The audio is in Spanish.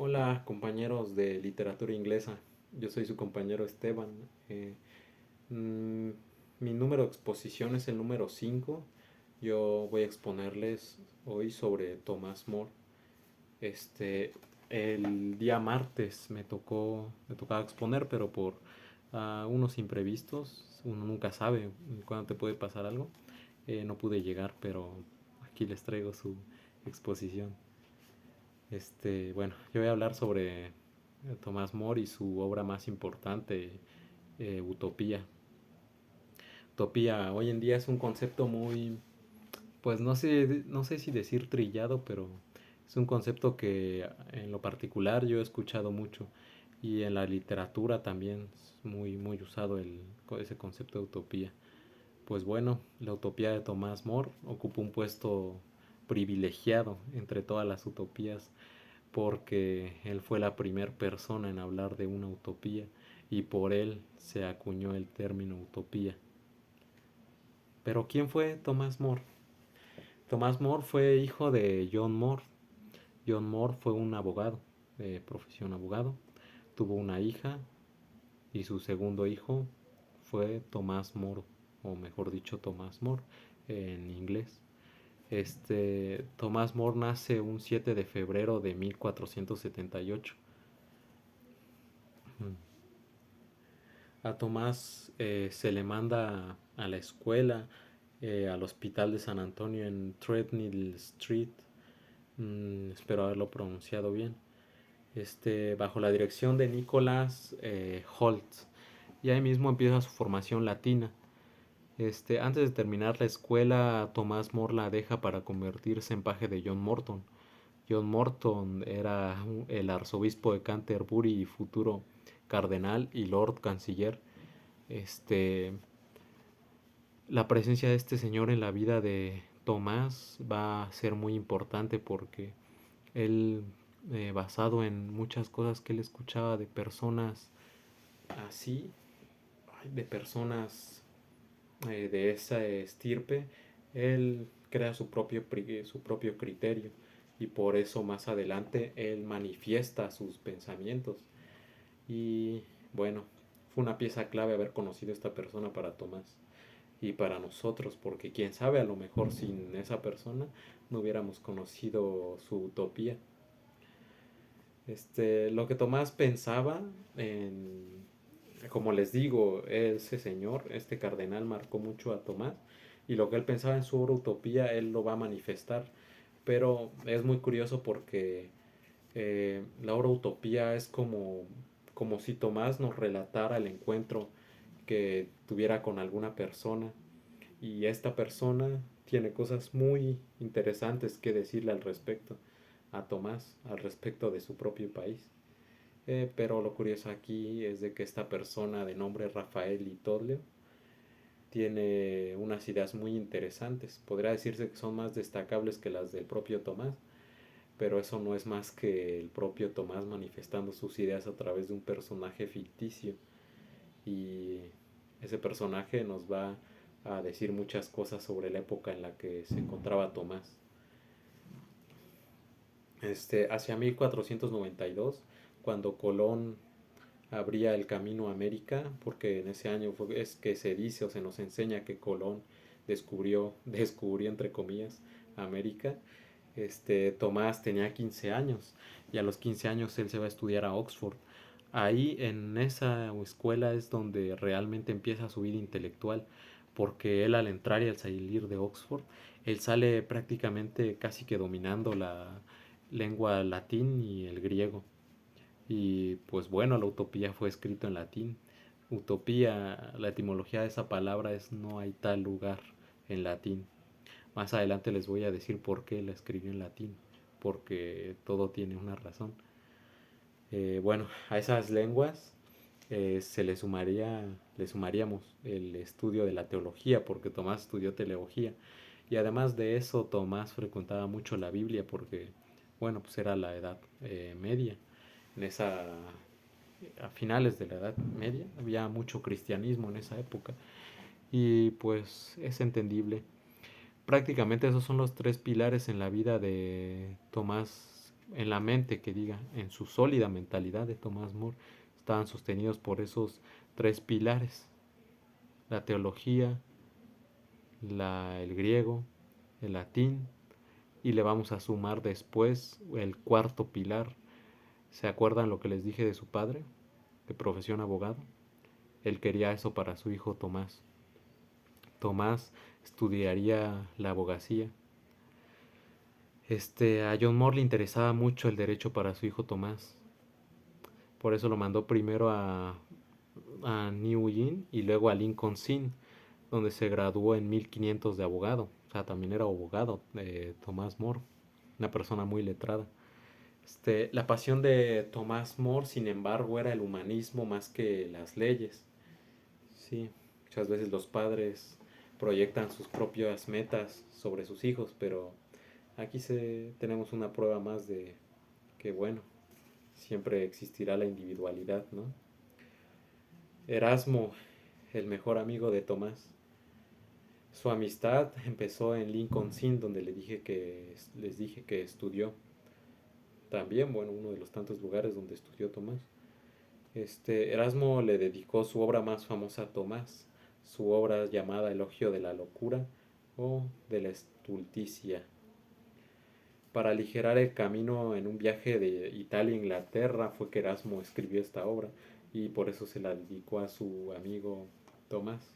Hola compañeros de literatura inglesa, yo soy su compañero Esteban. Eh, mm, Mi número de exposición es el número 5. Yo voy a exponerles hoy sobre Thomas More. Este, el día martes me tocaba exponer, pero por unos imprevistos, uno nunca sabe cuándo te puede pasar algo. No pude llegar, pero aquí les traigo su exposición. Bueno, yo voy a hablar sobre Thomas More y su obra más importante, Utopía. Utopía hoy en día es un concepto muy, pues no sé si decir trillado, pero es un concepto que en lo particular yo he escuchado mucho y en la literatura también es muy usado ese concepto de utopía. Pues bueno, la utopía de Thomas More ocupa un puesto privilegiado entre todas las utopías porque él fue la primera persona en hablar de una utopía y por él se acuñó el término utopía. Pero ¿quién fue Thomas More? Thomas More fue hijo de John More. John More fue un abogado, de profesión abogado. Tuvo una hija y su segundo hijo fue Thomas More, o mejor dicho, Thomas More en inglés. Thomas More nace un 7 de febrero de 1478. A Tomás se le manda a la escuela, al hospital de San Antonio en Threadneedle Street. Espero haberlo pronunciado bien. Bajo la dirección de Nicholas Holt. Y ahí mismo empieza su formación latina. Antes de terminar la escuela, Tomás More la deja para convertirse en paje de John Morton. John Morton era el arzobispo de Canterbury y futuro cardenal y lord canciller. Este, la presencia de este señor en la vida de Tomás va a ser muy importante porque él, basado en muchas cosas que él escuchaba de personas así, de personas de esa estirpe, él crea su propio criterio y por eso más adelante él manifiesta sus pensamientos. Y bueno, fue una pieza clave haber conocido a esta persona para Tomás y para nosotros, porque quién sabe, a lo mejor sin esa persona no hubiéramos conocido su utopía. Lo que Tomás pensaba, como les digo, ese señor, este cardenal marcó mucho a Tomás y lo que él pensaba en su obra Utopía, él lo va a manifestar. Pero es muy curioso porque la obra Utopía es como si Tomás nos relatara el encuentro que tuviera con alguna persona y esta persona tiene cosas muy interesantes que decirle al respecto a Tomás, al respecto de su propio país. Pero lo curioso aquí es de que esta persona de nombre Rafael Itoglio tiene unas ideas muy interesantes. Podría decirse que son más destacables que las del propio Tomás, pero eso no es más que el propio Tomás manifestando sus ideas a través de un personaje ficticio. Y ese personaje nos va a decir muchas cosas sobre la época en la que se encontraba Tomás. Hacia 1492, cuando Colón abría el camino a América, porque en ese año es que se dice o se nos enseña que Colón descubrió entre comillas América. Tomás tenía 15 años y a los 15 años él se va a estudiar a Oxford. Ahí en esa escuela es donde realmente empieza su vida intelectual, porque él al entrar y al salir de Oxford, él sale prácticamente casi que dominando la lengua latín y el griego. Y pues bueno, la utopía fue escrito en latín. Utopía, la etimología de esa palabra es no hay tal lugar en latín. Más adelante les voy a decir por qué la escribió en latín, porque todo tiene una razón. Bueno, a esas lenguas le sumaríamos el estudio de la teología, porque Tomás estudió teología. Y además de eso, Tomás frecuentaba mucho la Biblia, porque, bueno, pues era la edad media. En esa, a finales de la edad media, había mucho cristianismo en esa época. Y pues es entendible. Prácticamente esos son los tres pilares en la vida de Tomás en la mente, que diga, en su sólida mentalidad de Tomás More, estaban sostenidos por esos tres pilares: la teología, el griego, el latín, y le vamos a sumar después el cuarto pilar. ¿Se acuerdan lo que les dije de su padre, de profesión abogado? Él quería eso para su hijo Tomás. Tomás estudiaría la abogacía. A John Moore le interesaba mucho el derecho para su hijo Tomás. Por eso lo mandó primero a New Inn y luego a Lincoln's Inn, donde se graduó en 1500 de abogado. O sea, también era abogado, Tomás More, una persona muy letrada. La pasión de Tomás More, sin embargo, era el humanismo más que las leyes. Sí, muchas veces los padres proyectan sus propias metas sobre sus hijos, pero aquí tenemos una prueba más de que, bueno, siempre existirá la individualidad, ¿no? Erasmo, el mejor amigo de Tomás. Su amistad empezó en Lincoln's Inn, donde les dije que estudió. También, bueno, uno de los tantos lugares donde estudió Tomás. Erasmo le dedicó su obra más famosa a Tomás, su obra llamada Elogio de la Locura o de la Estulticia. Para aligerar el camino en un viaje de Italia a Inglaterra fue que Erasmo escribió esta obra, y por eso se la dedicó a su amigo Tomás.